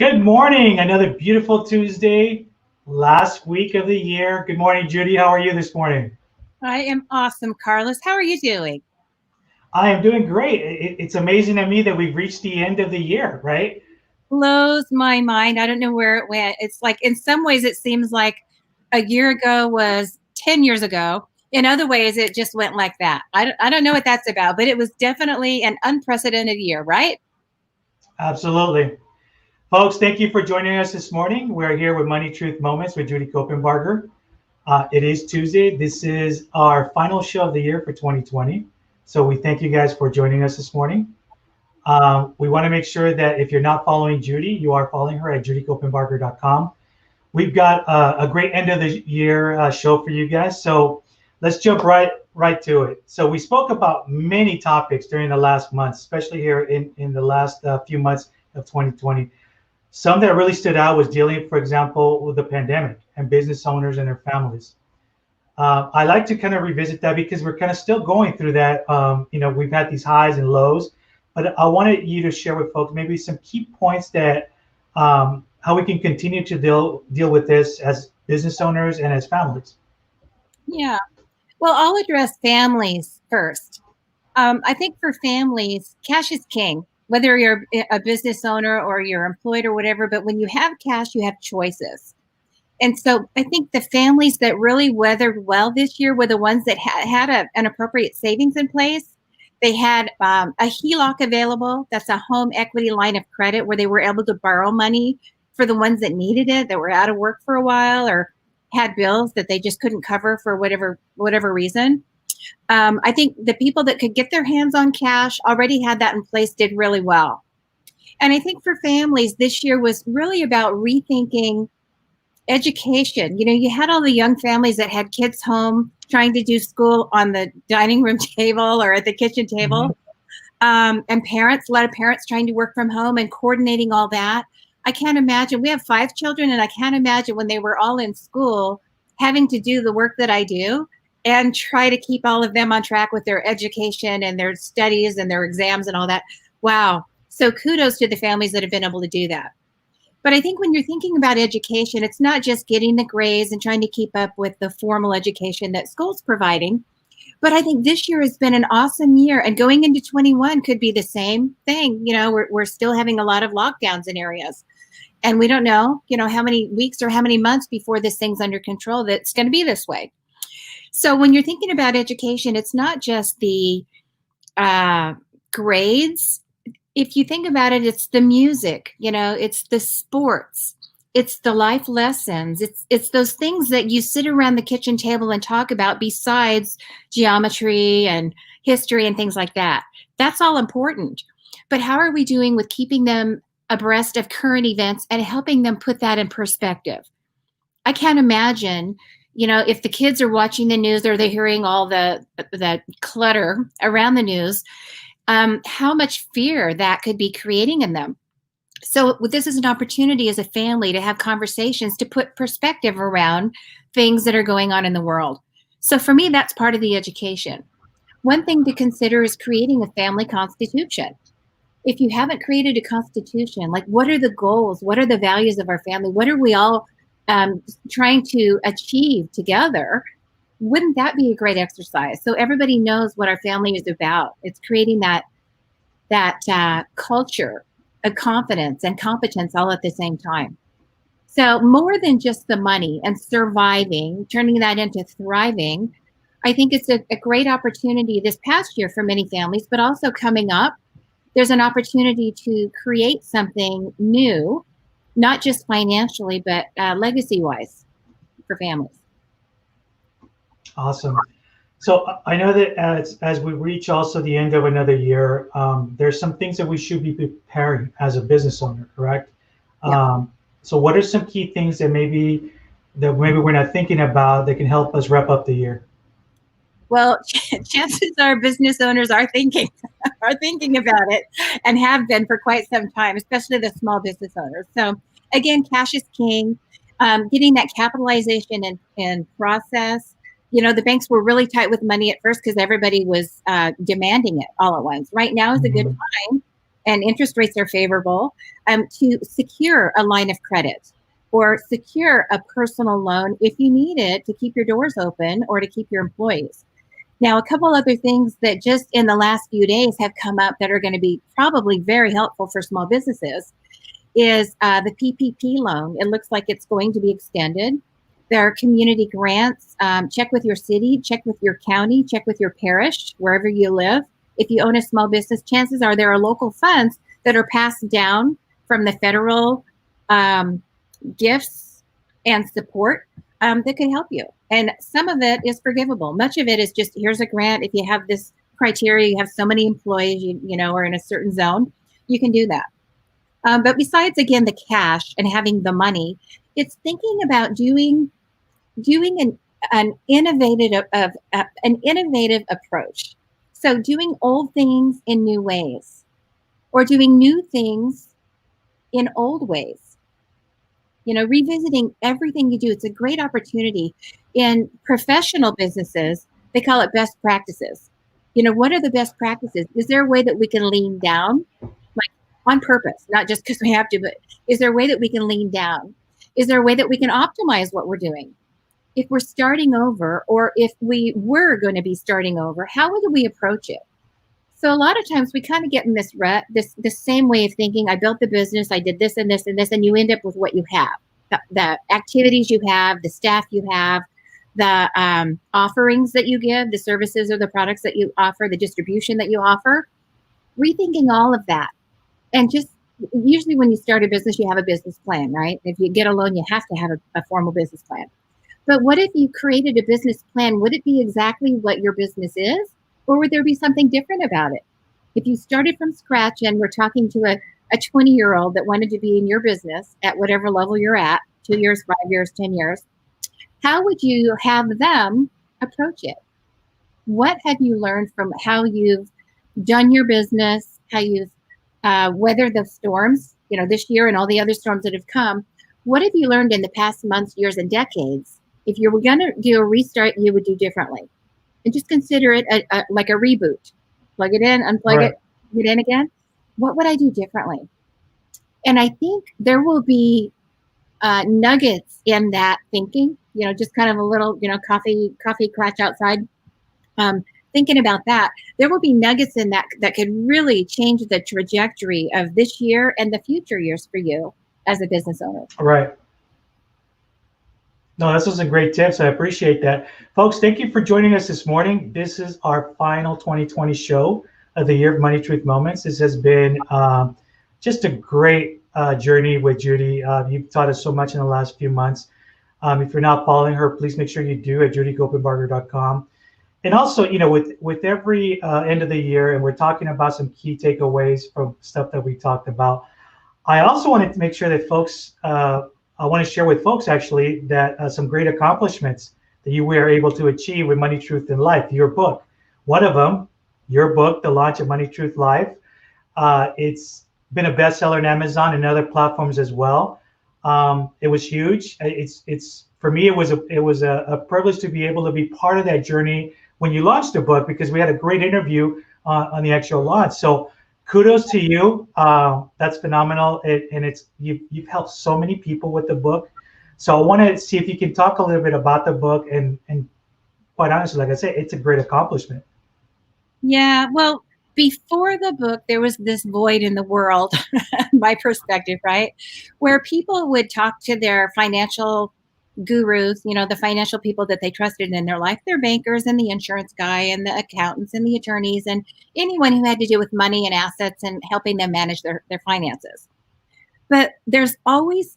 Good morning. Another beautiful Tuesday, last week of the year. Good morning, Judy. How are you this morning? I am awesome, Carlos. How are you doing? I am doing great. It's amazing to me that we've reached the end of the year, right? Blows my mind. I don't know where it went. It's like, in some ways, it seems like a year ago was 10 years ago. In other ways, it just went like that. I don't know what that's about, but it was definitely an unprecedented year, right? Absolutely. Folks, thank you for joining us this morning. We're here with Money Truth Moments with Judy Copenbarger. It is Tuesday. This is our final show of the year for 2020. So we thank you guys for joining us this morning. We want to make sure that if you're not following Judy, you are following her at judycopenbarger.com. We've got a great end of the year show for you guys. So let's jump right to it. So we spoke about many topics during the last month, especially here in the last few months of 2020. Some that really stood out was dealing, for example, with the pandemic and business owners and their families. I like to kind of revisit that because we're kind of still going through that. We've had these highs and lows, but I wanted you to share with folks maybe some key points that how we can continue to deal with this as business owners and as families. Yeah. Well, I'll address families first. I think for families, cash is king, whether you're a business owner or you're employed or whatever. But when you have cash, you have choices. And so I think the families that really weathered well this year were the ones that had an appropriate savings in place. They had a HELOC available. That's a home equity line of credit where they were able to borrow money for the ones that needed it, that were out of work for a while or had bills that they just couldn't cover for whatever reason. I think the people that could get their hands on cash already had that in place, did really well. And I think for families, this year was really about rethinking education. You had all the young families that had kids home trying to do school on the dining room table or at the kitchen table. And parents, a lot of parents trying to work from home and coordinating all that. I can't imagine. We have 5 children, and I can't imagine when they were all in school having to do the work that I do and try to keep all of them on track with their education and their studies and their exams and all that. Wow. So kudos to the families that have been able to do that. But I think when you're thinking about education, it's not just getting the grades and trying to keep up with the formal education that school's providing. But I think this year has been an awesome year, and going into 21 could be the same thing. We're still having a lot of lockdowns in areas, and we don't know, how many weeks or how many months before this thing's under control that's going to be this way. So when you're thinking about education, it's not just the grades. If you think about it, it's the music, it's the sports, it's the life lessons. It's those things that you sit around the kitchen table and talk about besides geometry and history and things like that. That's all important. But how are we doing with keeping them abreast of current events and helping them put that in perspective? I can't imagine, if the kids are watching the news or they're hearing all the clutter around the news, how much fear that could be creating in them. So this is an opportunity as a family to have conversations to put perspective around things that are going on in the world. So for me, that's part of the education. One thing to consider is creating a family constitution. If you haven't created a constitution, like, what are the goals? What are the values of our family? What are we all trying to achieve together? Wouldn't that be a great exercise? So everybody knows what our family is about. It's creating that culture of confidence and competence all at the same time. So more than just the money and surviving, turning that into thriving, I think it's a great opportunity this past year for many families, but also coming up, there's an opportunity to create something new, not just financially, but legacy-wise for families. Awesome. So I know that as we reach also the end of another year, there's some things that we should be preparing as a business owner, correct? Yeah. So what are some key things that maybe we're not thinking about that can help us wrap up the year? Well, chances are business owners are thinking about it and have been for quite some time, especially the small business owners. So again, cash is king. Getting that capitalization and process. The banks were really tight with money at first because everybody was demanding it all at once. Right now is a good time and interest rates are favorable, to secure a line of credit or secure a personal loan if you need it to keep your doors open or to keep your employees. Now, a couple other things that just in the last few days have come up that are going to be probably very helpful for small businesses is the PPP loan. It looks like it's going to be extended. There are community grants. Check with your city, check with your county, check with your parish, wherever you live. If you own a small business, chances are there are local funds that are passed down from the federal gifts and support that could help you. And some of it is forgivable. Much of it is just, here's a grant. If you have this criteria, you have so many employees, you know, or in a certain zone, you can do that. But besides, again, the cash and having the money, it's thinking about doing an innovative approach. So doing old things in new ways, or doing new things in old ways. You know, revisiting everything you do. It's a great opportunity. In professional businesses, they call it best practices. You know, what are the best practices? Is there a way that we can lean down, like on purpose, not just because we have to, but is there a way that we can lean down? Is there a way that we can optimize what we're doing? If we're starting over, or if we were going to be starting over, how would we approach it? So a lot of times we kind of get in this rut, this same way of thinking. I built the business, I did this and this and this, and you end up with what you have, the activities you have, the staff you have, the offerings that you give, the services or the products that you offer, the distribution that you offer. Rethinking all of that, and just usually when you start a business, you have a business plan, right? If you get a loan, you have to have a formal business plan. But what if you created a business plan? Would it be exactly what your business is? Or would there be something different about it? If you started from scratch and we're talking to a 20-year-old that wanted to be in your business at whatever level you're at, 2 years, 5 years, 10 years, how would you have them approach it? What have you learned from how you've done your business, how you've weathered the storms, you know, this year and all the other storms that have come? What have you learned in the past months, years, and decades? If you were going to do a restart, you would do differently. And just consider it like a reboot. Plug it in, unplug it, plug it in again. What would I do differently? And I think there will be nuggets in that thinking, you know, just kind of a little, you know, coffee crotch outside. Thinking about that, there will be nuggets in that could really change the trajectory of this year and the future years for you as a business owner. Right. No, this was a great tips. I appreciate that. Folks, thank you for joining us this morning. This is our final 2020 show of the Year of Money Truth Moments. This has been just a great journey with Judy. You've taught us so much in the last few months. If you're not following her, please make sure you do at judycopenbarger.com. And also, you know, with every end of the year, and we're talking about some key takeaways from stuff that we talked about, I also wanted to make sure that folks, I want to share with folks actually that some great accomplishments that you were able to achieve with Money, Truth, and Life, your book. One of them, your book, The Launch of Money, Truth, Life. It's been a bestseller on Amazon and other platforms as well. It was huge. It's for me, it was a privilege to be able to be part of that journey when you launched the book, because we had a great interview on the actual launch. So kudos to you. That's phenomenal. And you've helped so many people with the book. So I want to see if you can talk a little bit about the book, and quite honestly, like I said, it's a great accomplishment. Yeah, well, before the book, there was this void in the world, my perspective, right? Where people would talk to their financial gurus, you know, the financial people that they trusted in their life, their bankers and the insurance guy and the accountants and the attorneys and anyone who had to do with money and assets and helping them manage their finances. But there always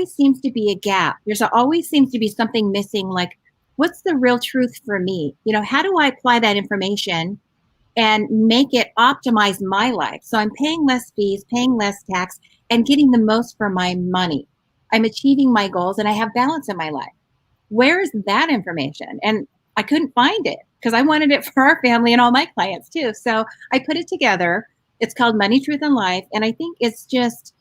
seems to be a gap. There's always seems to be something missing. Like, what's the real truth for me? You know, how do I apply that information and make it optimize my life? So I'm paying less fees, paying less tax, and getting the most for my money. I'm achieving my goals and I have balance in my life. Where's that information? And I couldn't find it because I wanted it for our family and all my clients too. So I put it together. It's called Money, Truth, and Life. And I think it's just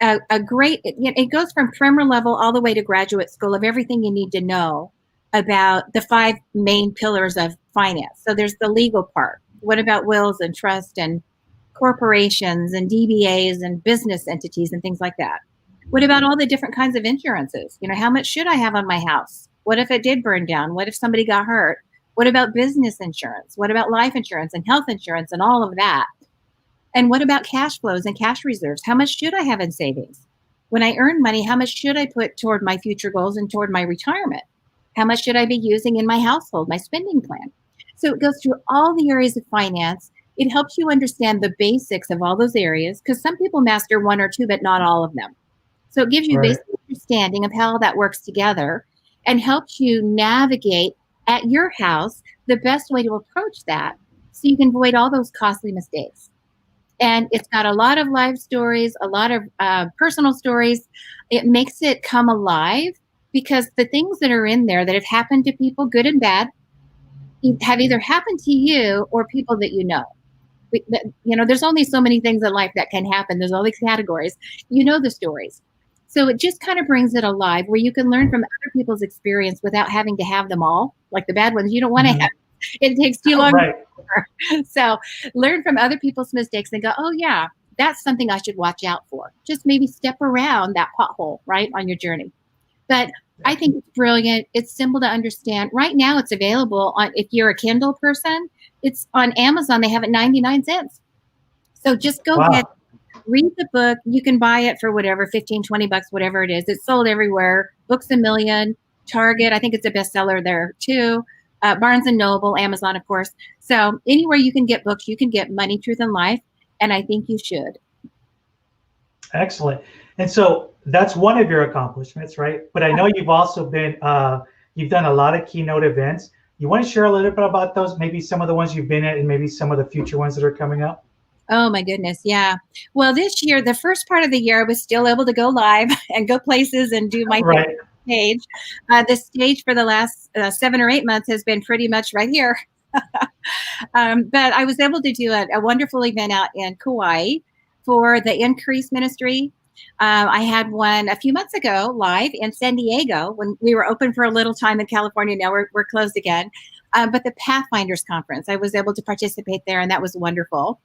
a great, it goes from primer level all the way to graduate school of everything you need to know about the 5 main pillars of finance. So there's the legal part. What about wills and trust and corporations and DBAs and business entities and things like that? What about all the different kinds of insurances? How much should I have on my house? What if it did burn down? What if somebody got hurt? What about business insurance? What about life insurance and health insurance and all of that? And what about cash flows and cash reserves? How much should I have in savings? When I earn money, how much should I put toward my future goals and toward my retirement? How much should I be using in my household, my spending plan? So it goes through all the areas of finance. It helps you understand the basics of all those areas, because some people master one or two, but not all of them. So it gives you Right. basic understanding of how that works together and helps you navigate at your house the best way to approach that so you can avoid all those costly mistakes. And it's got a lot of live stories, a lot of personal stories. It makes it come alive because the things that are in there that have happened to people, good and bad, have either happened to you or people that you know. There's only so many things in life that can happen. There's all these categories. The stories. So it just kind of brings it alive where you can learn from other people's experience without having to have them all. Like the bad ones, you don't want to have. It takes too long. Right. So learn from other people's mistakes and go, oh, yeah, that's something I should watch out for. Just maybe step around that pothole, right, on your journey. But I think it's brilliant. It's simple to understand. Right now, it's available on, if you're a Kindle person, it's on Amazon. They have it 99 cents. So just go read the book. You can buy it for whatever, 15, 20 bucks, whatever it is. It's sold everywhere. Books A Million, Target. I think it's a bestseller there too. Barnes and Noble, Amazon, of course. So anywhere you can get books, you can get Money, Truth, and Life. And I think you should. Excellent. And so that's one of your accomplishments, right? But I know you've also been, you've done a lot of keynote events. You want to share a little bit about those, maybe some of the ones you've been at and maybe some of the future ones that are coming up? Oh, my goodness. Yeah. Well, this year, the first part of the year, I was still able to go live and go places and do my stage. The stage for the last 7 or 8 months has been pretty much right here. But I was able to do a wonderful event out in Kauai for the Increase Ministry. I had one a few months ago live in San Diego when we were open for a little time in California. Now we're closed again. But the Pathfinders Conference, I was able to participate there, and that was wonderful.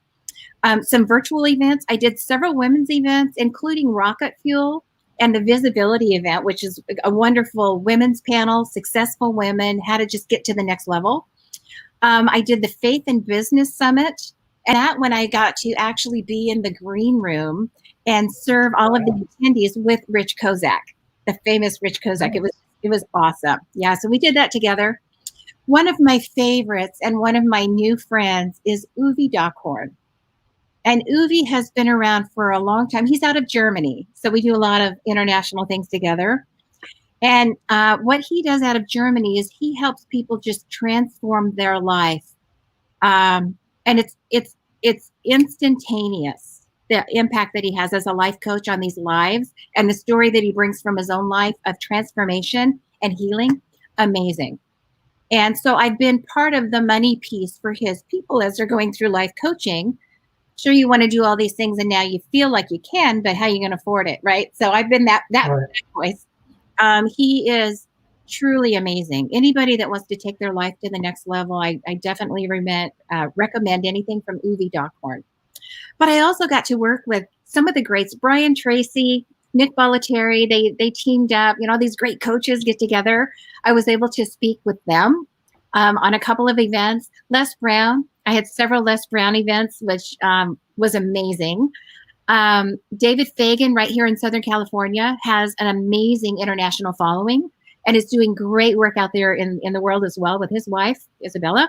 Some virtual events. I did several women's events, including Rocket Fuel and the Visibility event, which is a wonderful women's panel, successful women, how to just get to the next level. I did the Faith and Business Summit, and that when I got to actually be in the green room and serve all of the attendees with Rich Kozak, the famous Rich Kozak. It was awesome. Yeah, so we did that together. One of my favorites and one of my new friends is Uwe Dockhorn. And Uwe has been around for a long time. He's out of Germany, so we do a lot of international things together. And what he does out of Germany is he helps people just transform their life, and it's instantaneous. The impact that he has as a life coach on these lives, and the story that he brings from his own life of transformation and healing, amazing. And so I've been part of the money piece for his people as they're going through life coaching. Sure, you want to do all these things, and now you feel like you can, but how are you going to afford it, right? So I've been that voice. He is truly amazing. Anybody that wants to take their life to the next level, I definitely recommend anything from Uwe Dockhorn. But I also got to work with some of the greats, Brian Tracy, Nick Bollettieri. They teamed up. These great coaches get together. I was able to speak with them on a couple of events. Les Brown. I had several Les Brown events, which was amazing. David Fagan, right here in Southern California, has an amazing international following and is doing great work out there in the world as well with his wife, Isabella.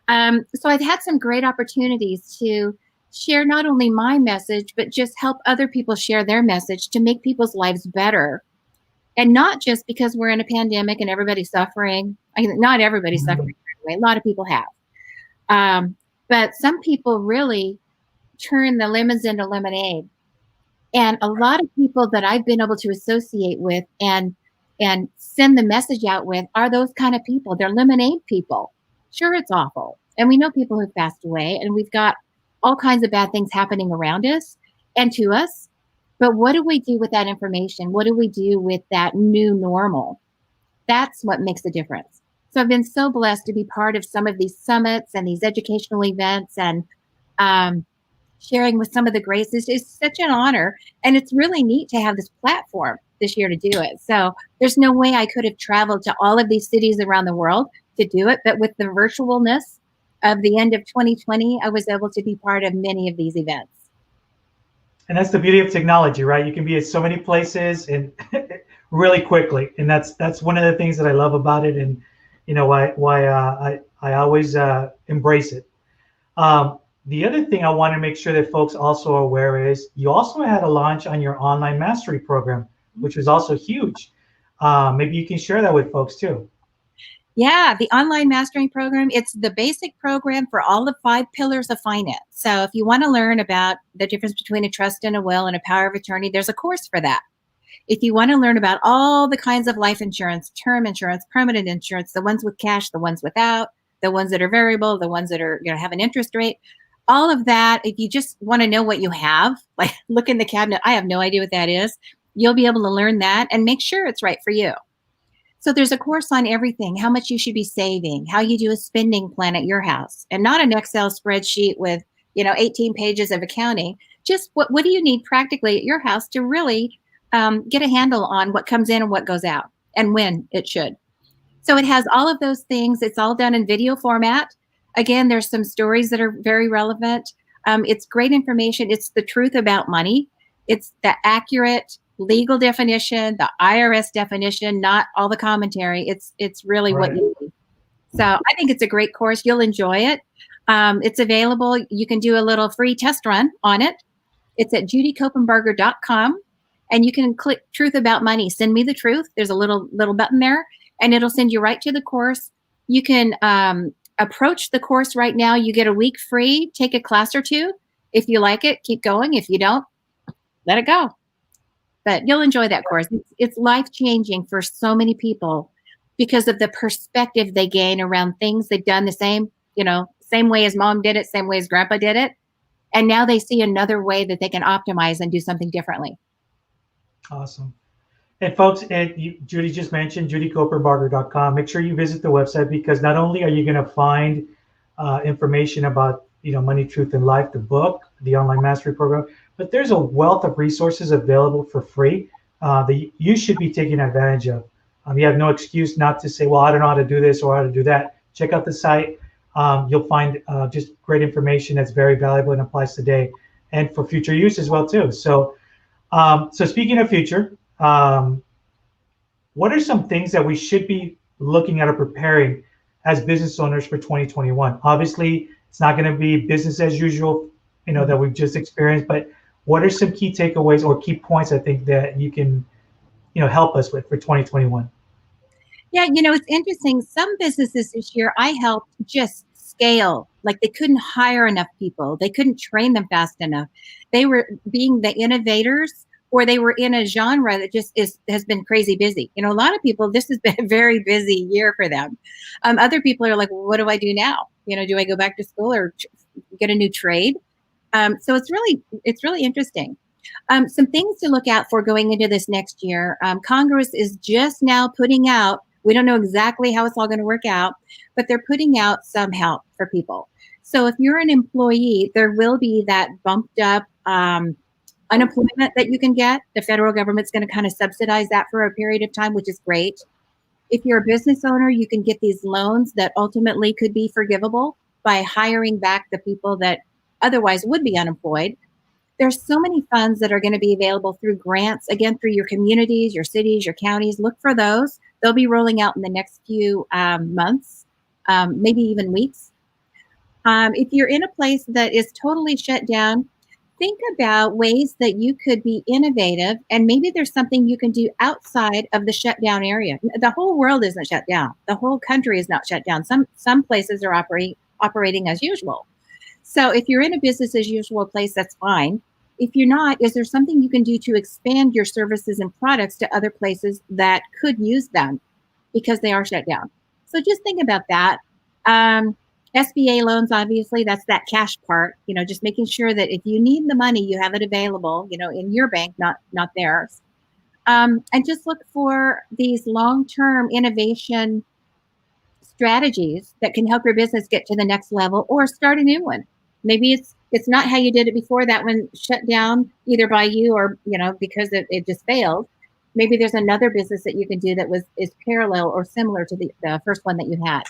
So I've had some great opportunities to share not only my message, but just help other people share their message to make people's lives better. And not just because we're in a pandemic and everybody's suffering. Not everybody's suffering, by the way. A lot of people have. But some people really turn the lemons into lemonade. And a lot of people that I've been able to associate with and send the message out with are those kind of people. They're lemonade people. Sure, it's awful. And we know people who've passed away, and we've got all kinds of bad things happening around us and to us. But what do we do with that information? What do we do with that new normal? That's what makes a difference. So I've been so blessed to be part of some of these summits and these educational events. And sharing with some of the graces is such an honor. And it's really neat to have this platform this year to do it. So there's no way I could have traveled to all of these cities around the world to do it. But with the virtualness of the end of 2020, I was able to be part of many of these events. And that's the beauty of technology, right? You can be at so many places and really quickly, and that's one of the things that I love about it, and why I always embrace it. The other thing I want to make sure that folks also are aware is you also had a launch on your online mastery program, which was also huge. Maybe you can share that with folks too. Yeah, the online mastering program, it's the basic program for all the 5 pillars of finance. So if you want to learn about the difference between a trust and a will and a power of attorney, there's a course for that. If you want to learn about all the kinds of life insurance, term insurance, permanent insurance, the ones with cash, the ones without, the ones that are variable, the ones that are, have an interest rate, all of that, if you just want to know what you have, like look in the cabinet, I have no idea what that is, you'll be able to learn that and make sure it's right for you. So there's a course on everything, how much you should be saving, how you do a spending plan at your house, and not an Excel spreadsheet with, 18 pages of accounting. Just what do you need practically at your house to really get a handle on what comes in and what goes out and when it should. So it has all of those things. It's all done in video format. Again, there's some stories that are very relevant. It's great information. It's the truth about money. It's the accurate legal definition, the IRS definition, not all the commentary. It's really right. What you need. So I think it's a great course. You'll enjoy it. It's available. You can do a little free test run on it. It's at judycopenbarger.com. And you can click Truth About Money. Send me the truth. There's a little button there, and it'll send you right to the course. You can approach the course right now. You get a week free. Take a class or two. If you like it, keep going. If you don't, let it go. But you'll enjoy that course. It's life-changing for so many people because of the perspective they gain around things they've done the same way as mom did it, same way as grandpa did it. And now they see another way that they can optimize and do something differently. Awesome. And folks, Judy just mentioned judycopenbarger.com. Make sure you visit the website because not only are you going to find information about Money, Truth, and Life, the book, the online mastery program, but there's a wealth of resources available for free that you should be taking advantage of. You have no excuse not to say, well, I don't know how to do this or how to do that. Check out the site. You'll find just great information that's very valuable and applies today and for future use as well too. So speaking of future, what are some things that we should be looking at or preparing as business owners for 2021? Obviously, it's not going to be business as usual, that we've just experienced, but what are some key takeaways or key points I think that you can, help us with for 2021? Yeah, it's interesting. Some businesses this year I helped just scale. Like they couldn't hire enough people. They couldn't train them fast enough. They were being the innovators, or they were in a genre that just has been crazy busy. A lot of people, this has been a very busy year for them. Other people are like, well, what do I do now? Do I go back to school or get a new trade? So it's really interesting. Some things to look out for going into this next year. Congress is just now putting out, we don't know exactly how it's all going to work out, but they're putting out some help for people. So if you're an employee, there will be that bumped up unemployment that you can get. The federal government's going to kind of subsidize that for a period of time, which is great. If you're a business owner, you can get these loans that ultimately could be forgivable by hiring back the people that otherwise would be unemployed. There's so many funds that are going to be available through grants, again, through your communities, your cities, your counties. Look for those. They'll be rolling out in the next few months, maybe even weeks. If you're in a place that is totally shut down, think about ways that you could be innovative, and maybe there's something you can do outside of the shutdown area. The whole world isn't shut down. The whole country is not shut down. Some places are operating as usual. So if you're in a business as usual place, that's fine. If you're not, is there something you can do to expand your services and products to other places that could use them because they are shut down? So just think about that. SBA loans, obviously, that's that cash part, just making sure that if you need the money, you have it available, in your bank, not theirs. And just look for these long-term innovation strategies that can help your business get to the next level or start a new one. Maybe it's It's not how you did it before. That one shut down either by you or, because it just failed. Maybe there's another business that you can do that is parallel or similar to the first one that you had.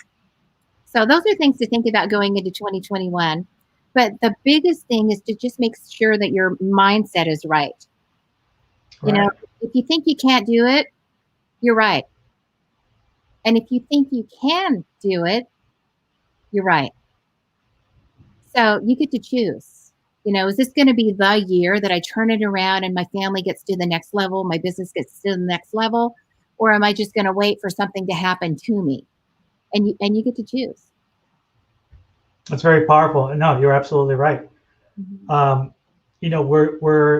So those are things to think about going into 2021. But the biggest thing is to just make sure that your mindset is right. Right. If you think you can't do it, you're right. And if you think you can do it, you're right. So you get to choose. Is this going to be the year that I turn it around and my family gets to the next level, my business gets to the next level, or am I just going to wait for something to happen to me? And you get to choose. That's very powerful. No, you're absolutely right. Mm-hmm.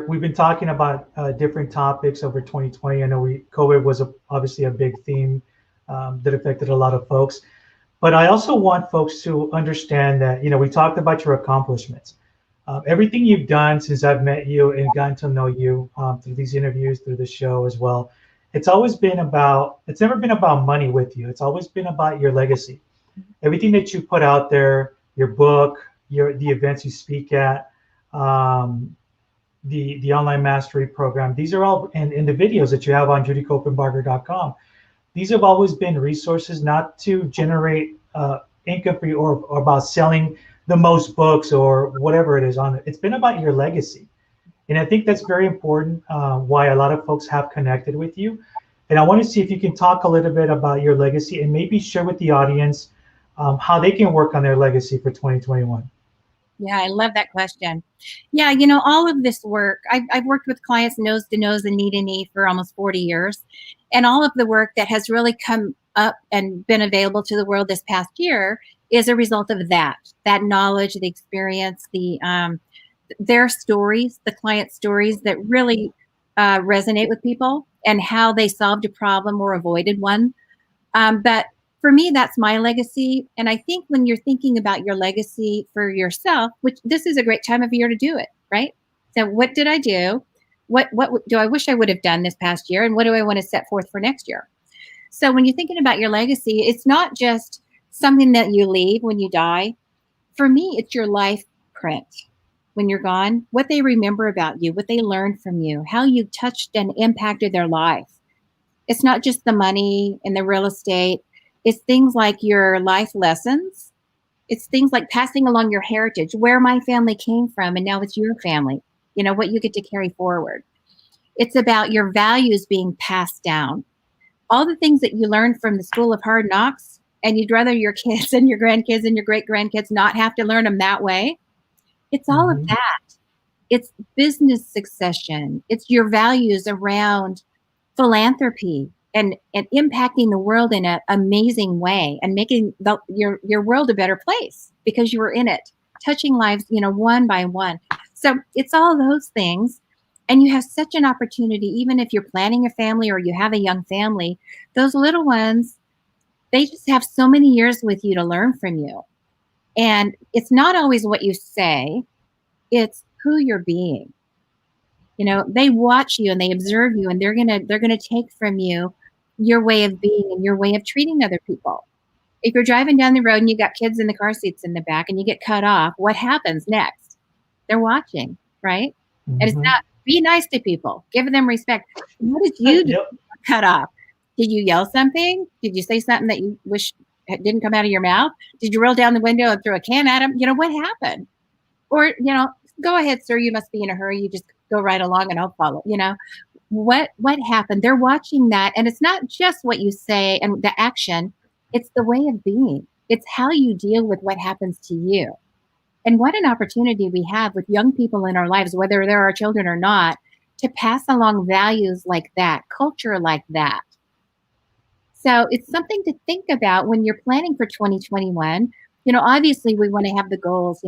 We've been talking about different topics over 2020. I know COVID was obviously a big theme that affected a lot of folks. But I also want folks to understand that, we talked about your accomplishments. Everything you've done since I've met you and gotten to know you through these interviews, through the show as well, it's never been about money with you. It's always been about your legacy. Everything that you put out there, your book, the events you speak at, um, the online mastery program, these are all, and in the videos that you have on judycopenbarger.com, these have always been resources not to generate income for you or about selling the most books or whatever it is on it. It's been about your legacy. And I think that's very important, why a lot of folks have connected with you. And I want to see if you can talk a little bit about your legacy and maybe share with the audience how they can work on their legacy for 2021. Yeah, I love that question. Yeah, all of this work, I've worked with clients nose to nose and knee to knee for almost 40 years. And all of the work that has really come up and been available to the world this past year is a result of that knowledge, the experience, their stories, the client stories that really resonate with people and how they solved a problem or avoided one. But for me, that's my legacy. And I think when you're thinking about your legacy for yourself, which this is a great time of year to do it, right? So what did I do? What do I wish I would have done this past year? And what do I want to set forth for next year? So when you're thinking about your legacy, it's not just something that you leave when you die. For me, it's your life print. When you're gone, what they remember about you, what they learned from you, how you touched and impacted their life. It's not just the money and the real estate. It's things like your life lessons. It's things like passing along your heritage, where my family came from, and now it's your family, what you get to carry forward. It's about your values being passed down. All the things that you learned from the School of Hard Knocks, and you'd rather your kids and your grandkids and your great-grandkids not have to learn them that way. It's all of that. It's business succession. It's your values around philanthropy and impacting the world in an amazing way and making your world a better place because you were in it, touching lives, one by one. So it's all those things. And you have such an opportunity, even if you're planning a family or you have a young family, those little ones, they just have so many years with you to learn from you. And it's not always what you say, it's who you're being. They watch you and they observe you, and they're gonna take from you your way of being and your way of treating other people. If you're driving down the road and you got kids in the car seats in the back and you get cut off, what happens next? They're watching, right? Mm-hmm. And it's not be nice to people, give them respect. What did you do? Yep. Cut off? Did you yell something? Did you say something that you wish didn't come out of your mouth? Did you roll down the window and throw a can at them? What happened? Or go ahead, sir. You must be in a hurry. You just go right along and I'll follow. What happened? They're watching that. And it's not just what you say and the action, it's the way of being. It's how you deal with what happens to you. And what an opportunity we have with young people in our lives, whether they're our children or not, to pass along values like that, culture like that. So it's something to think about when you're planning for 2021. Obviously we want to have the goals,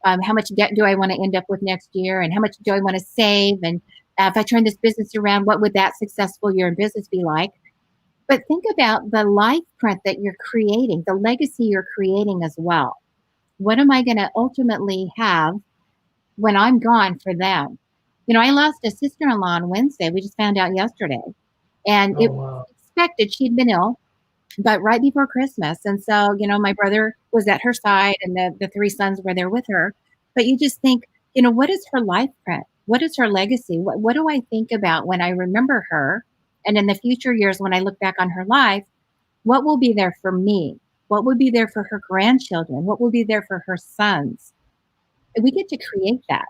how much debt do I want to end up with next year? And how much do I want to save? And if I turn this business around, what would that successful year in business be like? But think about the life print that you're creating, the legacy you're creating as well. What am I going to ultimately have when I'm gone for them? I lost a sister-in-law on Wednesday. We just found out yesterday. And it was expected. She'd been ill, but right before Christmas. And so, my brother was at her side and the three sons were there with her. but you just think, you know, what is her life print? What is her legacy? What do I think about when I remember her? And in the future years, when I look back on her life, what will be there for me? What will be there for her grandchildren? What will be there for her sons? We get to create that.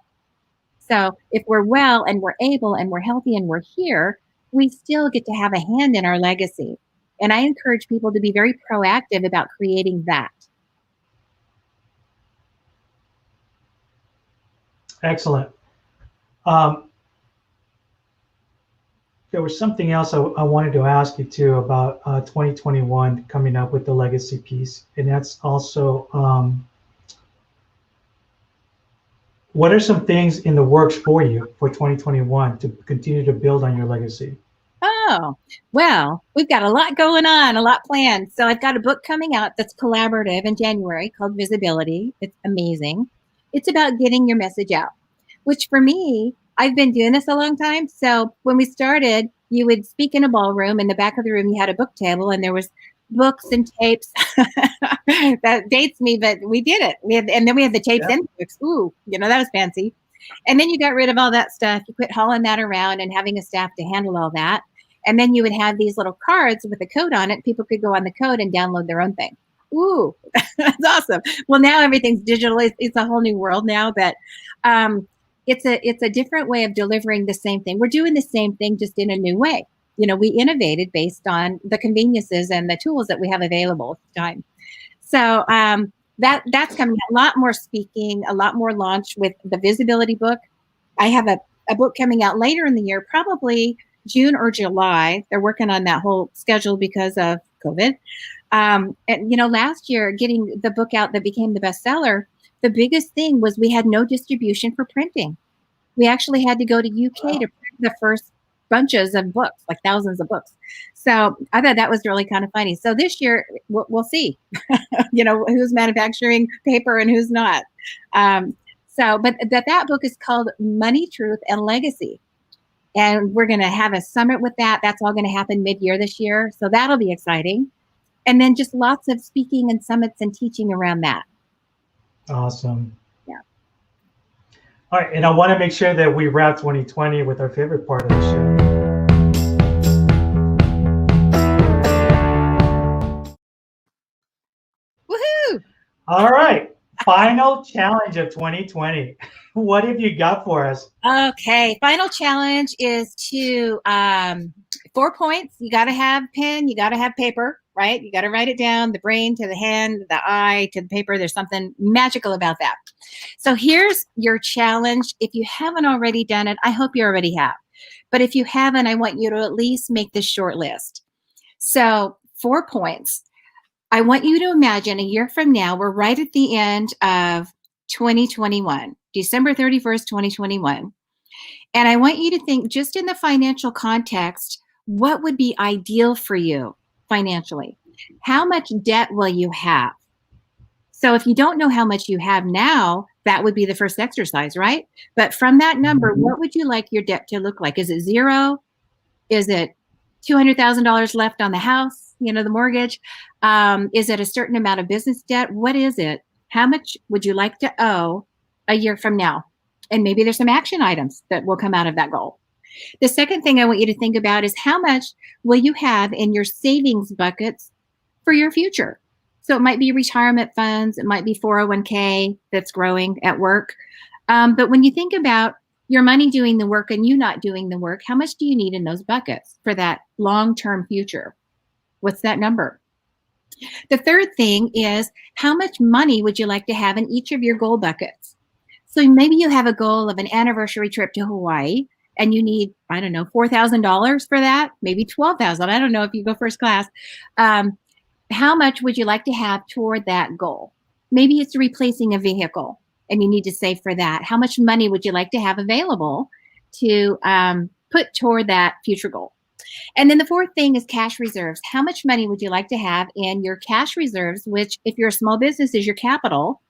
So if we're well and we're able and we're healthy and we're here, we still get to have a hand in our legacy. And I encourage people to be very proactive about creating that. Excellent. There was something else I wanted to ask you too about 2021 coming up with the legacy piece, and that's also what are some things in the works for you for 2021 to continue to build on your legacy? Oh, well, we've got a lot going on, a lot planned. So I've got a book coming out that's collaborative in January called Visibility. It's amazing. It's about getting your message out, which for me, I've been doing this a long time. So when we started, you would speak in a ballroom. In the back of the room, you had a book table and there was books and tapes. That dates me, but we did it. And then we had the tapes and books. Ooh, you know, that was fancy. And then you got rid of all that stuff. You quit hauling that around and having a staff to handle all that. And then you would have these little cards with a code on it. People could go on the code and download their own thing. Ooh, that's awesome. Well, now everything's digital. It's a whole new world now, but it's a different way of delivering the same thing. We're doing the same thing, just in a new way. You know, we innovated based on the conveniences and the tools that we have available at the time. So that's coming. A lot more speaking, a lot more launch with the Visibility book. I have a book coming out later in the year, probably June or July. They're working on that whole schedule because of COVID. And, you know, last year, getting the book out that became the bestseller, the biggest thing was we had no distribution for printing. We actually had to go to UK to print the first bunches of books, like thousands of books. So I thought that was really kind of funny. So this year, we'll see, you know, who's manufacturing paper and who's not. But that book is called Money, Truth, and Legacy. And we're going to have a summit with that. That's all going to happen mid-year this year. So that'll be exciting. And then just lots of speaking and summits and teaching around that. Awesome. Yeah. All right. And I want to make sure that we wrap 2020 with our favorite part of the show. Woohoo! All right. Final challenge of 2020. What have you got for us? Okay. Final challenge is to 4 points. You got to have pen. You got to have paper, right? You got to write it down, the brain to the hand, the eye to the paper. There's something magical about that. So here's your challenge. If you haven't already done it, I hope you already have. But if you haven't, I want you to at least make this short list. So 4 points. I want you to imagine a year from now, we're right at the end of 2021, December 31st, 2021. And I want you to think, just in the financial context, what would be ideal for you financially? How much debt will you have? So if you don't know how much you have now, that would be the first exercise, right? But from that number, what would you like your debt to look like? Is it zero? Is it $200,000 left on the house, you know, the mortgage? Is it a certain amount of business debt? What is it? How much would you like to owe a year from now? And maybe there's some action items that will come out of that goal. The second thing I want you to think about is how much will you have in your savings buckets for your future? So it might be retirement funds. It might be 401k that's growing at work. But when you think about your money doing the work and you not doing the work, how much do you need in those buckets for that long-term future? What's that number? The third thing is, how much money would you like to have in each of your goal buckets? So maybe you have a goal of an anniversary trip to Hawaii and you need, I don't know, $4,000 for that, maybe $12,000. I don't know if you go first class. How much would you like to have toward that goal? Maybe it's replacing a vehicle and you need to save for that. How much money would you like to have available to put toward that future goal? And then the fourth thing is cash reserves. How much money would you like to have in your cash reserves, which, if you're a small business, is your capital?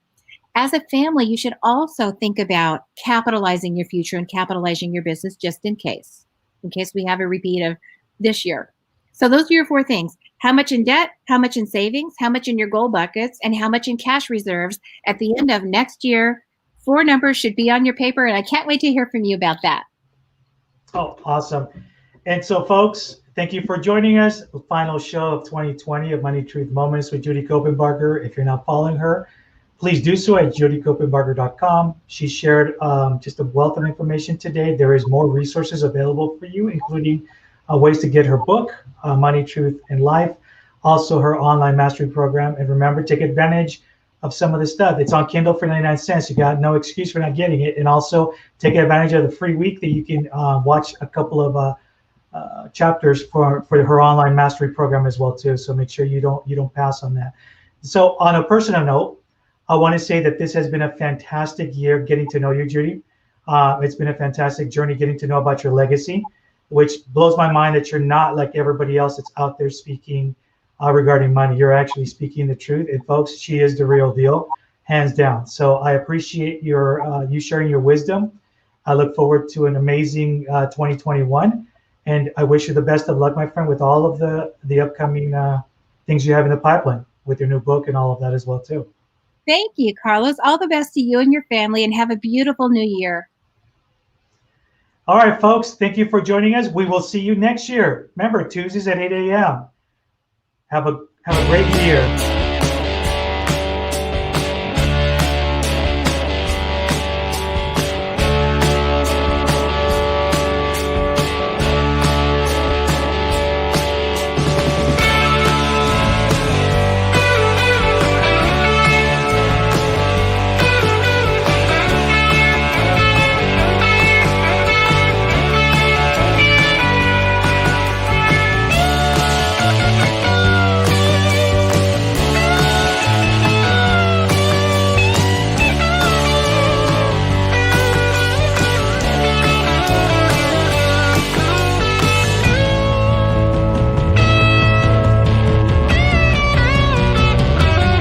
As a family, you should also think about capitalizing your future and capitalizing your business just in case we have a repeat of this year. So those are your four things. How much in debt, how much in savings, how much in your goal buckets, and how much in cash reserves at the end of next year 4 numbers should be on your paper, and I can't wait to hear from you about that. Oh, awesome. And so, folks, thank you for joining us. The final show of 2020 of Money Truth Moments with Judy Copenbarger. If you're not following her, please do so at judycopenbarger.com. She shared just a wealth of information today. There is more resources available for you, including ways to get her book, Money, Truth, and Life, also her online mastery program. And remember, take advantage of some of the stuff. It's on Kindle for 99 cents. You got no excuse for not getting it. And also take advantage of the free week that you can watch a couple of chapters for her online mastery program as well too. So make sure you don't pass on that. So on a personal note, I want to say that this has been a fantastic year getting to know you, Judy. It's been a fantastic journey getting to know about your legacy, which blows my mind that you're not like everybody else that's out there speaking regarding money. You're actually speaking the truth. And folks, she is the real deal, hands down. So I appreciate you sharing your wisdom. I look forward to an amazing 2021. And I wish you the best of luck, my friend, with all of the upcoming things you have in the pipeline with your new book and all of that as well, too. Thank you, Carlos. All the best to you and your family, and have a beautiful new year. All right, folks, thank you for joining us. We will see you next year. Remember, Tuesdays at 8 a.m. Have a great year.